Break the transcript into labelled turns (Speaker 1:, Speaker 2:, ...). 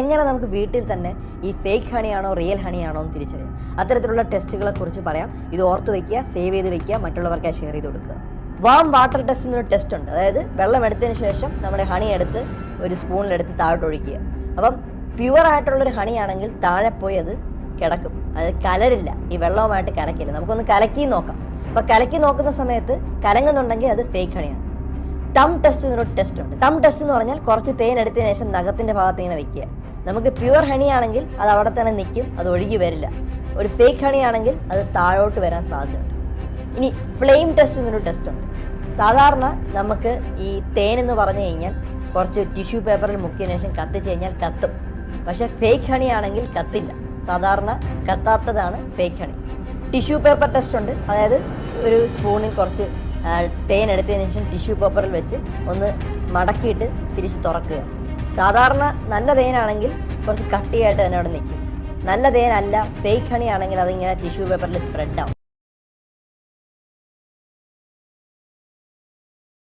Speaker 1: എങ്ങനെ നമുക്ക് വീട്ടിൽ തന്നെ ഈ ഫേക്ക് ഹണിയാണോ റിയൽ ഹണിയാണോ എന്ന് തിരിച്ചറിയാം. അത്തരത്തിലുള്ള ടെസ്റ്റുകളെ കുറിച്ച് പറയാം. ഇത് ഓർത്ത് വയ്ക്കുക, സേവ് ചെയ്ത് വയ്ക്കുക, മറ്റുള്ളവർക്കായി ഷെയർ ചെയ്ത് കൊടുക്കുക. വാം വാട്ടർ ടെസ്റ്റ് എന്നൊരു ടെസ്റ്റ് ഉണ്ട്. അതായത് വെള്ളം എടുത്തതിന് ശേഷം നമ്മുടെ ഹണി എടുത്ത് ഒരു സ്പൂണിലെടുത്ത് താഴോട്ട് ഒഴിക്കുക. അപ്പം പ്യുവർ ആയിട്ടുള്ളൊരു ഹണി ആണെങ്കിൽ താഴെ പോയി അത് കിടക്കും, അത് കലരില്ല, ഈ വെള്ളവുമായിട്ട് കലക്കില്ല. നമുക്കൊന്ന് കലക്കി നോക്കാം. അപ്പം കലക്കി നോക്കുന്ന സമയത്ത് കലങ്ങുന്നുണ്ടെങ്കിൽ അത് ഫേക്ക് ഹണിയാണ്. ടം ടെസ്റ്റ് എന്നൊരു ടെസ്റ്റ് ഉണ്ട്. ടം ടെസ്റ്റ് എന്ന് പറഞ്ഞാൽ കുറച്ച് തേൻ എടുത്തതിന് ശേഷം നഖത്തിൻ്റെ ഭാഗത്ത് ഇങ്ങനെ വയ്ക്കുക. നമുക്ക് പ്യുവർ ഹണി ആണെങ്കിൽ അത് അവിടെ തന്നെ നിൽക്കും, അത് ഒഴുകി വരില്ല. ഒരു ഫേക്ക് ഹണി ആണെങ്കിൽ അത് താഴോട്ട് വരാൻ സാധ്യതയുണ്ട്. ഇനി ഫ്ലെയിം ടെസ്റ്റ് എന്നൊരു ടെസ്റ്റ് ഉണ്ട്. സാധാരണ നമുക്ക് ഈ തേൻ എന്ന് പറഞ്ഞു കഴിഞ്ഞാൽ കുറച്ച് ടിഷ്യൂ പേപ്പറിൽ മുക്കിയതിന് ശേഷം കത്തിച്ച് കഴിഞ്ഞാൽ കത്തും. പക്ഷേ ഫേക്ക് ഹണി ആണെങ്കിൽ കത്തില്ല. സാധാരണ കത്താത്തതാണ് fake honey. Tissue paper test ഉണ്ട്. അതായത് ഒരു സ്പൂണിൽ കുറച്ച് തേൻ എടുത്തതിന് ശേഷം ടിഷ്യൂ പേപ്പറിൽ വെച്ച് ഒന്ന് മടക്കിയിട്ട് തിരിച്ച് തുറക്കുക. സാധാരണ നല്ല തേനാണെങ്കിൽ കുറച്ച് കട്ടിയായിട്ട് തന്നെ അവിടെ നിൽക്കും. നല്ല തേനല്ല, ഫേക്ക് ഹണി ആണെങ്കിൽ അതിങ്ങനെ ടിഷ്യൂ പേപ്പറിൽ സ്പ്രെഡ് ആവും.